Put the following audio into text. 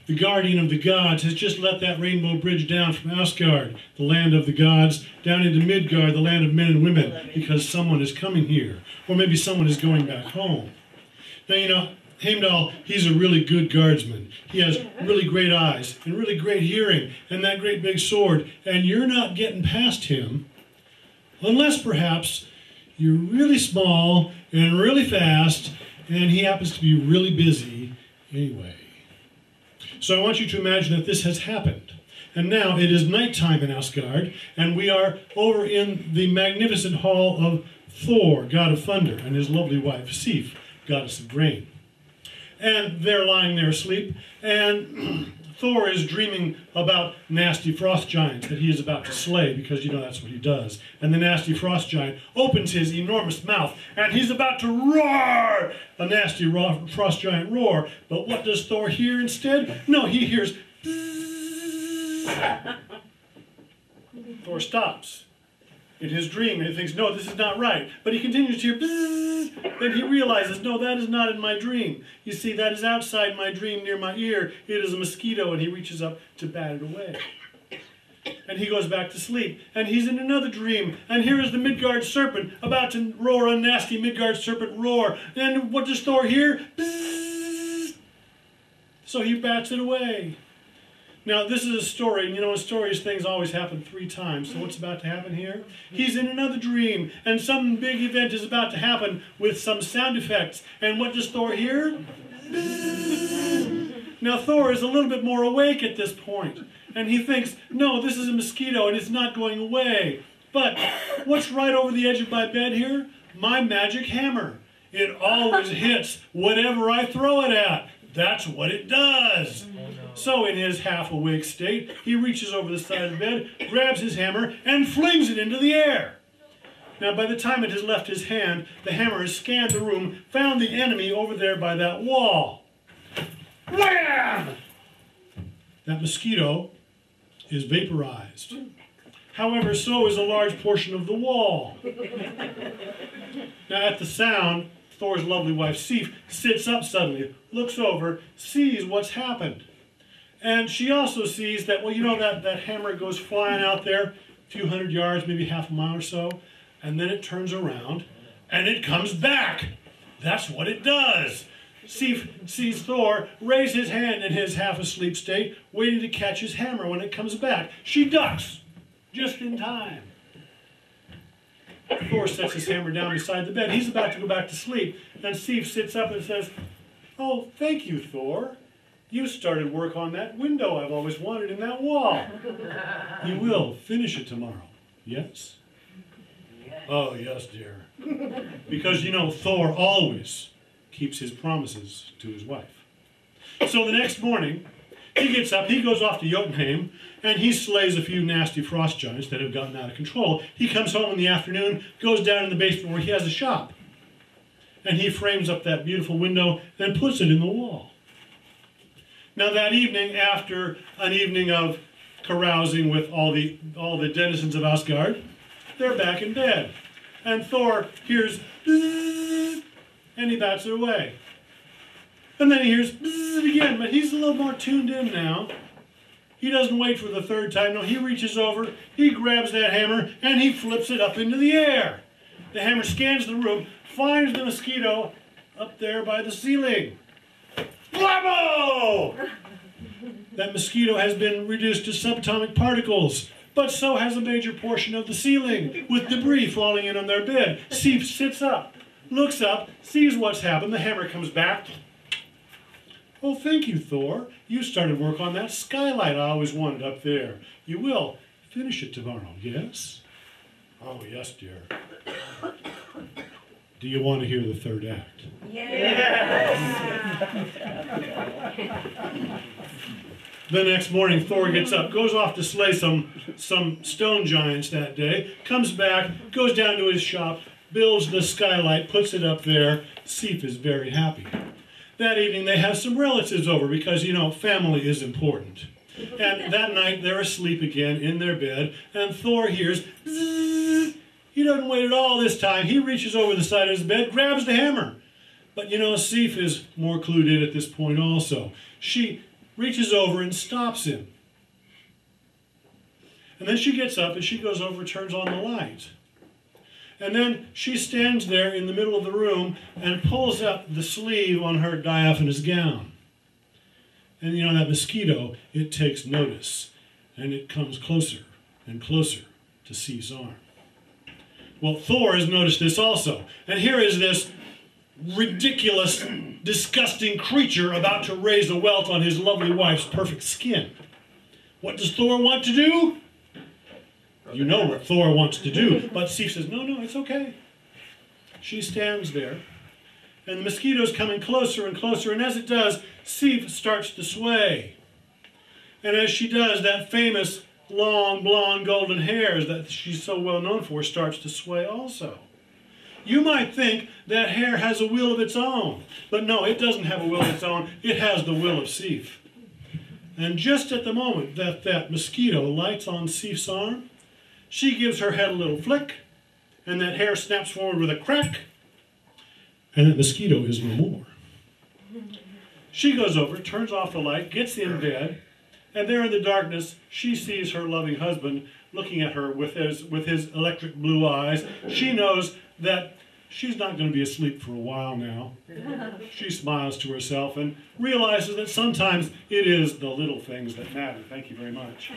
the guardian of the gods, has just let that rainbow bridge down from Asgard, the land of the gods, down into Midgard, the land of men and women, because someone is coming here. Or maybe someone is going back home. Now, you know, Heimdall, he's a really good guardsman. He has really great eyes and really great hearing and that great big sword. And you're not getting past him unless perhaps you're really small and really fast and he happens to be really busy anyway. So I want you to imagine that this has happened. And now it is nighttime in Asgard, and we are over in the magnificent hall of Thor, god of thunder, and his lovely wife, Sif, goddess of rain. And they're lying there asleep, and Thor is dreaming about nasty frost giants that he is about to slay, because you know that's what he does. And the nasty frost giant opens his enormous mouth, and he's about to roar, a nasty frost giant roar. But what does Thor hear instead? No, he hears Thor stops in his dream, and he thinks, no, this is not right. But he continues to hear bzzz. Then he realizes, no, that is not in my dream. You see, that is outside my dream near my ear. It is a mosquito, and he reaches up to bat it away. And he goes back to sleep, and he's in another dream. And here is the Midgard serpent about to roar a nasty Midgard serpent roar. And what does Thor hear? Bzzz. So he bats it away. Now, this is a story, and you know in stories things always happen 3 times. So what's about to happen here? He's in another dream, and some big event is about to happen with some sound effects. And what does Thor hear? Now, Thor is a little bit more awake at this point, and he thinks, no, this is a mosquito, and it's not going away. But what's right over the edge of my bed here? My magic hammer. It always hits whatever I throw it at. That's what it does. So in his half-awake state, he reaches over the side of the bed, grabs his hammer, and flings it into the air. Now, by the time it has left his hand, the hammer has scanned the room, found the enemy over there by that wall. Wham! That mosquito is vaporized. However, so is a large portion of the wall. Now, at the sound, Thor's lovely wife, Sif, sits up suddenly, looks over, sees what's happened. And she also sees that, well, you know, that hammer goes flying out there, a few hundred yards, maybe half a mile or so, and then it turns around, and it comes back. That's what it does. Sif sees Thor raise his hand in his half-asleep state, waiting to catch his hammer when it comes back. She ducks, just in time. Thor sets his hammer down beside the bed. He's about to go back to sleep. Then Sif sits up and says, oh, thank you, Thor. You started work on that window I've always wanted in that wall. You will finish it tomorrow, yes? Oh, yes, dear. Because, you know, Thor always keeps his promises to his wife. So the next morning, he gets up, he goes off to Jotunheim, and he slays a few nasty frost giants that have gotten out of control. He comes home in the afternoon, goes down in the basement where he has a shop, and he frames up that beautiful window and puts it in the wall. Now that evening, after an evening of carousing with all the denizens of Asgard, they're back in bed. And Thor hears bzzz, and he bats it away. And then he hears bzzz again, but he's a little more tuned in now. He doesn't wait for the 3rd time. No, he reaches over, he grabs that hammer, and he flips it up into the air. The hammer scans the room, finds the mosquito up there by the ceiling. Bravo! That mosquito has been reduced to subatomic particles, but so has a major portion of the ceiling, with debris falling in on their bed. Sif sits up, looks up, sees what's happened. The hammer comes back. Oh, thank you, Thor. You started work on that skylight I always wanted up there. You will finish it tomorrow, yes? Oh, yes, dear. Do you want to hear the 3rd act? Yes. The next morning, Thor gets up, goes off to slay some stone giants that day, comes back, goes down to his shop, builds the skylight, puts it up there. Sif is very happy. That evening, they have some relatives over because, you know, family is important. And that night, they're asleep again in their bed, and Thor hears bzzz. He doesn't wait at all this time. He reaches over the side of his bed, grabs the hammer. But, you know, Sif is more clued in at this point also. She reaches over and stops him. And then she gets up and she goes over and turns on the light. And then she stands there in the middle of the room and pulls up the sleeve on her diaphanous gown. And you know, that mosquito, it takes notice. And it comes closer and closer to Sif's arm. Well, Thor has noticed this also. And here is this ridiculous, disgusting creature about to raise a welt on his lovely wife's perfect skin. What does Thor want to do? You know what Thor wants to do. But Sif says, no, no, it's okay. She stands there. And the mosquito's coming closer and closer. And as it does, Sif starts to sway. And as she does, that famous long, blonde, golden hair that she's so well known for starts to sway also. You might think that hair has a will of its own. But no, it doesn't have a will of its own. It has the will of Sif. And just at the moment that that mosquito lights on Sif's arm, she gives her head a little flick, and that hair snaps forward with a crack, and that mosquito is no more. She goes over, turns off the light, gets in bed, and there in the darkness, she sees her loving husband looking at her with his electric blue eyes. She knows that she's not going to be asleep for a while now. She smiles to herself and realizes that sometimes it is the little things that matter. Thank you very much.